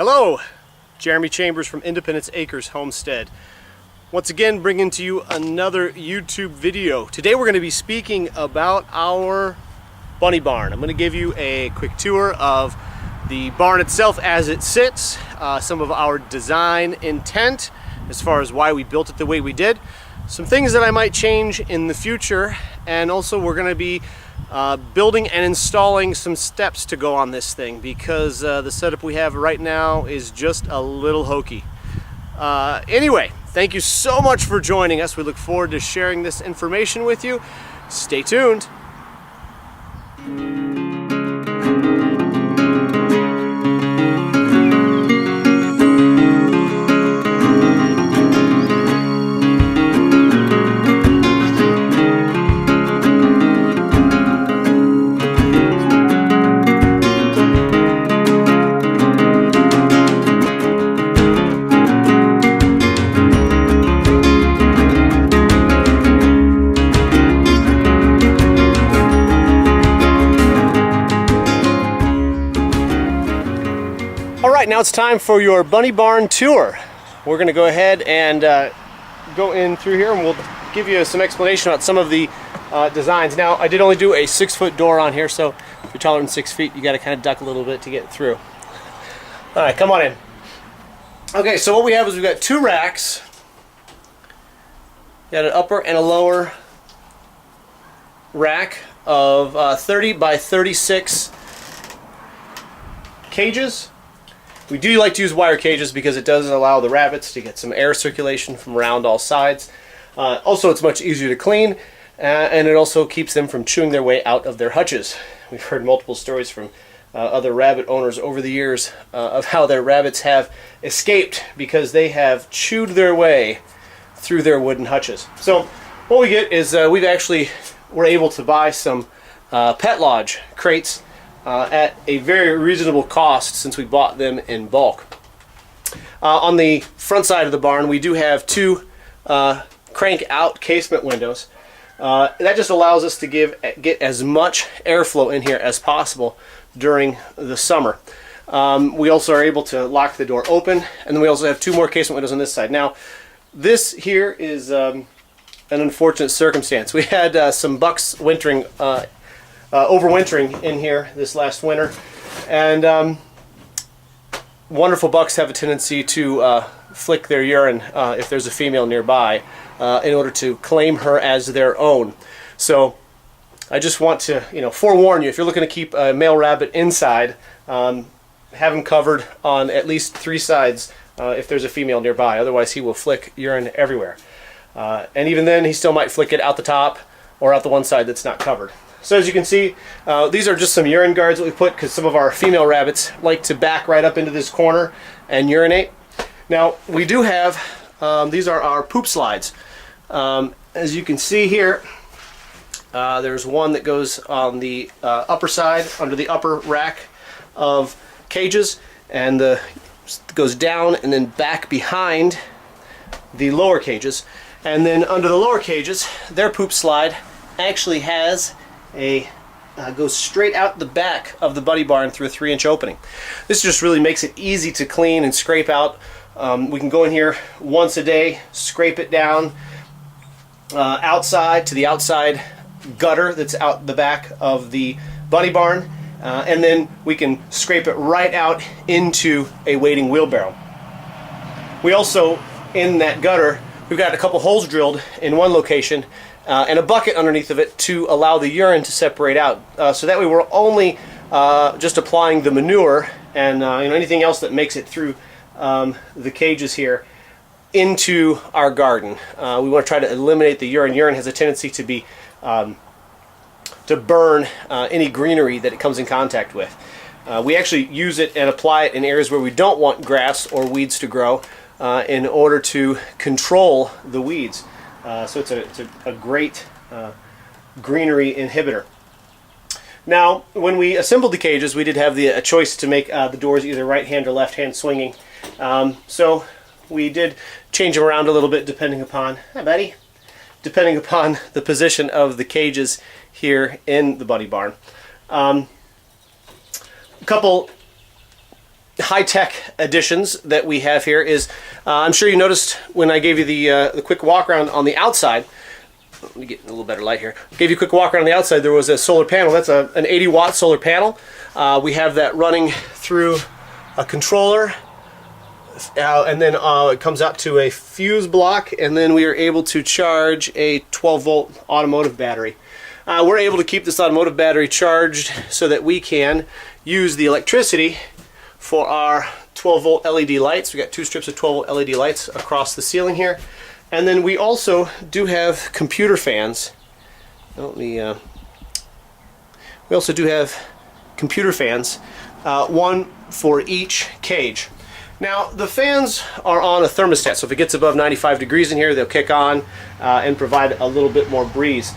Hello, Jeremy Chambers from Independence Acres Homestead. Once again, bringing to you another YouTube video. Today we're going to be speaking about our bunny barn. I'm going to give you a quick tour of the barn itself as it sits, some of our design intent as far as why we built it the way we did, some things that I might change in the future, and also we're going to be building and installing some steps to go on this thing because the setup we have right now is just a little hokey. Anyway, thank you so much for joining us. We look forward to sharing this information with you. Stay tuned. Alright, now it's time for your bunny barn tour. We're going to go ahead and go in through here and we'll give you some explanation about some of the designs. Now, I did only do a 6-foot door on here, so if you're taller than 6 feet, you got to kind of duck a little bit to get through. Alright, come on in. Okay, so what we have is we've got 2 racks. We got an upper and a lower rack of 30 by 36 cages. We do like to use wire cages because it does allow the rabbits to get some air circulation from around all sides. Also, it's much easier to clean, and it also keeps them from chewing their way out of their hutches. We've heard multiple stories from other rabbit owners over the years of how their rabbits have escaped because they have chewed their way through their wooden hutches. So what we get is we're able to buy some Pet Lodge crates at a very reasonable cost since we bought them in bulk. On the front side of the barn, we do have 2 crank out casement windows. That just allows us to get as much airflow in here as possible during the summer. We also are able to lock the door open, and then we also have 2 more casement windows on this side. Now, this here is an unfortunate circumstance. We had some bucks overwintering in here this last winter, and wonderful bucks have a tendency to flick their urine if there's a female nearby in order to claim her as their own. So I just want to forewarn you, if you're looking to keep a male rabbit inside, have him covered on at least 3 sides if there's a female nearby. Otherwise he will flick urine everywhere, and even then he still might flick it out the top or out the one side that's not covered. So as you can see, these are just some urine guards that we put because some of our female rabbits like to back right up into this corner and urinate. Now, we do have, these are our poop slides. As you can see here, there's one that goes on the upper side, under the upper rack of cages, and goes down and then back behind the lower cages. And then under the lower cages, their poop slide actually has goes straight out the back of the bunny barn through a 3-inch opening. This just really makes it easy to clean and scrape out. We can go in here once a day, scrape it down outside to the outside gutter that's out the back of the bunny barn, and then we can scrape it right out into a waiting wheelbarrow. We also, in that gutter, we've got a couple holes drilled in one location and a bucket underneath of it to allow the urine to separate out. So that way we're only just applying the manure and anything else that makes it through the cages here into our garden. We want to try to eliminate the urine. Urine has a tendency to be to burn any greenery that it comes in contact with. We actually use it and apply it in areas where we don't want grass or weeds to grow in order to control the weeds. So it's a great greenery inhibitor. Now, when we assembled the cages, we did have a choice to make the doors either right-hand or left-hand swinging. So we did change them around a little bit depending upon, hi buddy, depending upon the position of the cages here in the bunny barn. A couple high-tech additions that we have here is, I'm sure you noticed when I gave you the quick walk around on the outside. Let me get a little better light here. Gave you a quick walk around on the outside. There was a solar panel. That's an 80-watt solar panel. We have that running through a controller, and then it comes out to a fuse block, and then we are able to charge a 12-volt automotive battery. We're able to keep this automotive battery charged so that we can use the electricity for our 12-volt LED lights. We got 2 strips of 12-volt LED lights across the ceiling here. And then we also do have computer fans. We also do have computer fans, one for each cage. Now the fans are on a thermostat, so if it gets above 95 degrees in here, they'll kick on and provide a little bit more breeze.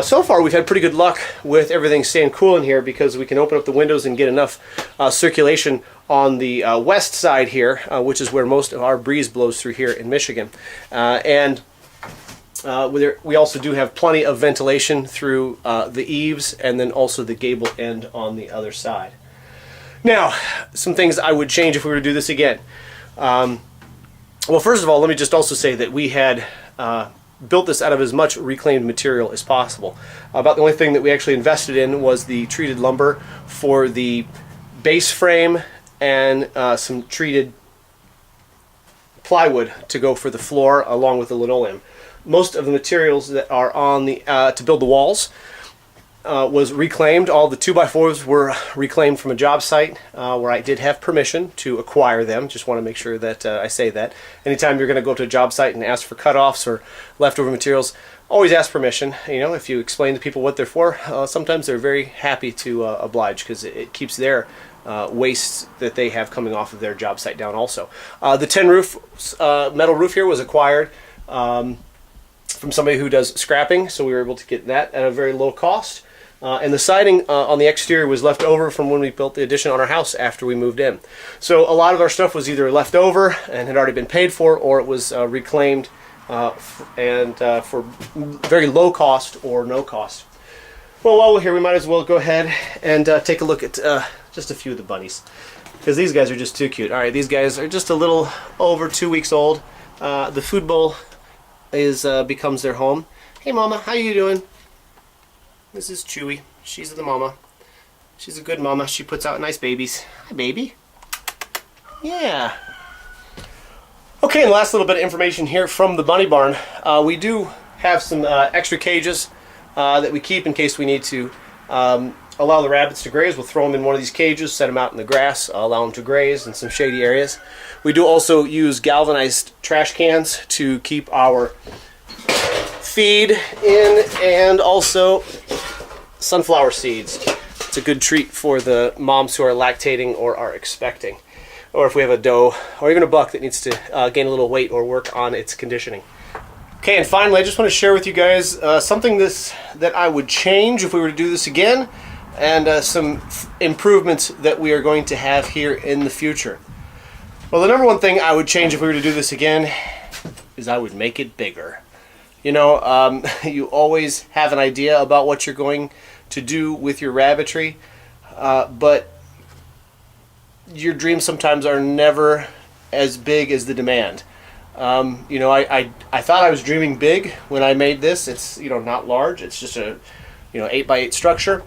So far we've had pretty good luck with everything staying cool in here because we can open up the windows and get enough circulation on the west side here, which is where most of our breeze blows through here in Michigan. We also do have plenty of ventilation through the eaves and then also the gable end on the other side. Now, some things I would change if we were to do this again. Well, first of all, let me just also say that we had built this out of as much reclaimed material as possible. About the only thing that we actually invested in was the treated lumber for the base frame and some treated plywood to go for the floor along with the linoleum. Most of the materials that are on the to build the walls was reclaimed. All the 2x4s were reclaimed from a job site where I did have permission to acquire them. Just want to make sure that I say that. Anytime you're going to go to a job site and ask for cutoffs or leftover materials, always ask permission. You know, if you explain to people what they're for, sometimes they're very happy to oblige because it keeps their wastes that they have coming off of their job site down also. The tin roof, metal roof here was acquired from somebody who does scrapping, so we were able to get that at a very low cost. And the siding on the exterior was left over from when we built the addition on our house after we moved in. So a lot of our stuff was either left over and had already been paid for, or it was reclaimed for very low cost or no cost. Well, while we're here, we might as well go ahead and take a look at just a few of the bunnies, because these guys are just too cute. All right, these guys are just a little over 2 weeks old. The food bowl becomes their home. Hey, Mama, how you doing? This is Chewy. She's the mama. She's a good mama. She puts out nice babies. Hi, baby. Yeah. Okay, and the last little bit of information here from the bunny barn. We do have some extra cages that we keep in case we need to allow the rabbits to graze. We'll throw them in one of these cages, set them out in the grass, allow them to graze in some shady areas. We do also use galvanized trash cans to keep our feed in, and also sunflower seeds. It's a good treat for the moms who are lactating or are expecting, or if we have a doe or even a buck that needs to gain a little weight or work on its conditioning. Okay, and finally, I just want to share with you guys something that I would change if we were to do this again, and some improvements that we are going to have here in the future. Well, the number one thing I would change if we were to do this again is I would make it bigger. You know, you always have an idea about what you're going to do with your rabbitry, but your dreams sometimes are never as big as the demand. You know, I thought I was dreaming big when I made this. It's, you know, not large. It's just a, 8x8 structure.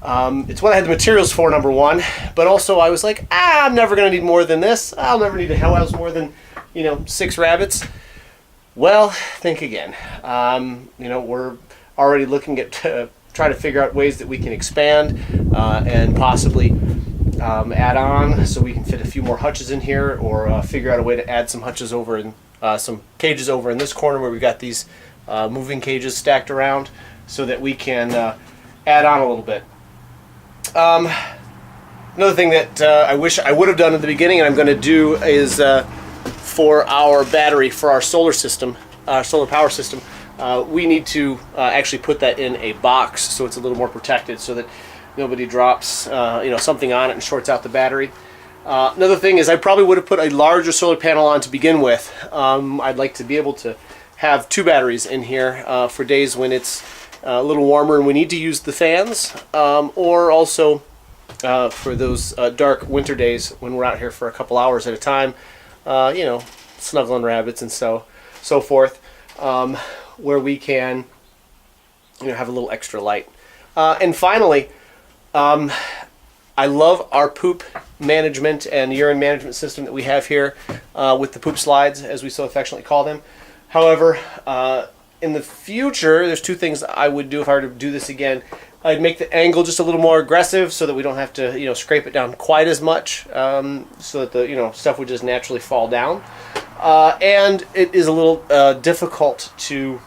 It's what I had the materials for, number one, but also I was like, I'm never going to need more than this. I'll never need to house more than, 6 rabbits. Well, think again. We're already looking at trying to figure out ways that we can expand and possibly add on so we can fit a few more hutches in here, or figure out a way to add some hutches over in some cages over in this corner where we've got these moving cages stacked around, so that we can add on a little bit. Another thing that I wish I would have done at the beginning, and I'm going to do, is for our battery, for our solar system, our solar power system, we need to actually put that in a box so it's a little more protected, so that nobody drops something on it and shorts out the battery. Another thing is I probably would have put a larger solar panel on to begin with. I'd like to be able to have 2 batteries in here for days when it's a little warmer and we need to use the fans, or also for those dark winter days when we're out here for a couple hours at a time, you know, snuggling rabbits and so forth, where we can, you know, have a little extra light. And finally, I love our poop management and urine management system that we have here with the poop slides, as we so affectionately call them. However, in the future, there's two things I would do if I were to do this again. I'd make the angle just a little more aggressive so that we don't have to, you know, scrape it down quite as much, so that the, you know, stuff would just naturally fall down. And it is a little difficult to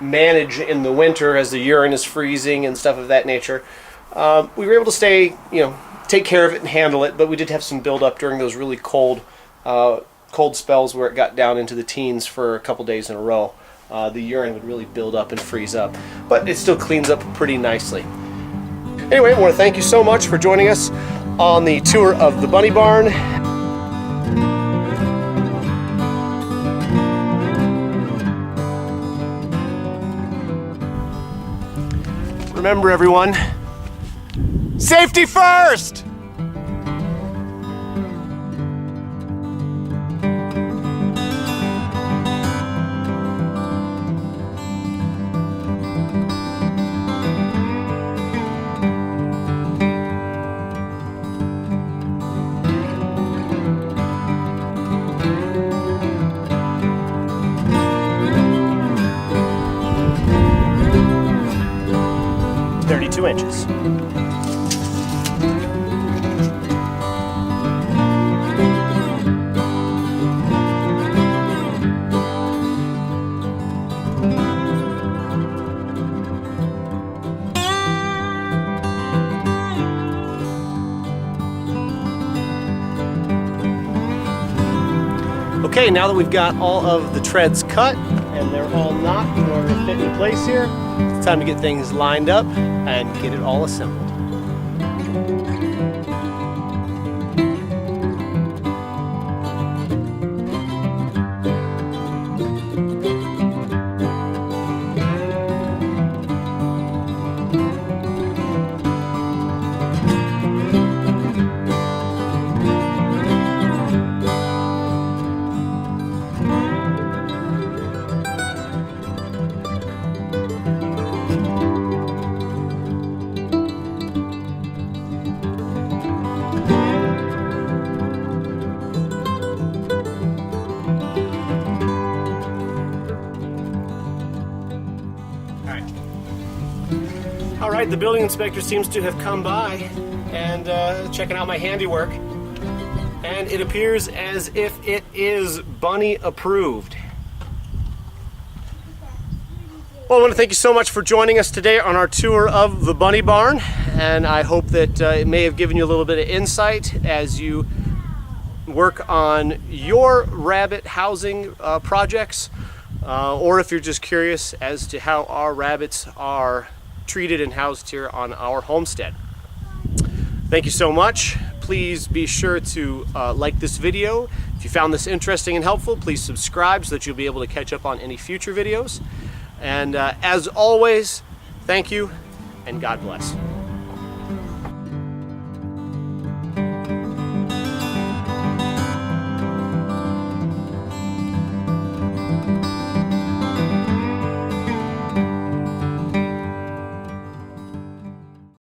manage in the winter as the urine is freezing and stuff of that nature. We were able to stay, you know, take care of it and handle it, but we did have some buildup during those really cold spells where it got down into the teens for a couple days in a row. The urine would really build up and freeze up, but it still cleans up pretty nicely. Anyway, I want to thank you so much for joining us on the tour of the bunny barn. Remember, everyone, safety first! Inches. Okay, now that we've got all of the treads cut and they're all knocked in order to fit in place here, it's time to get things lined up and get it all assembled. All right, the building inspector seems to have come by and checking out my handiwork, and it appears as if it is bunny approved. Well, I want to thank you so much for joining us today on our tour of the bunny barn, and I hope that it may have given you a little bit of insight as you work on your rabbit housing projects, or if you're just curious as to how our rabbits are treated and housed here on our homestead. Thank you so much. Please be sure to like this video. If you found this interesting and helpful, please subscribe so that you'll be able to catch up on any future videos. And as always, thank you and God bless.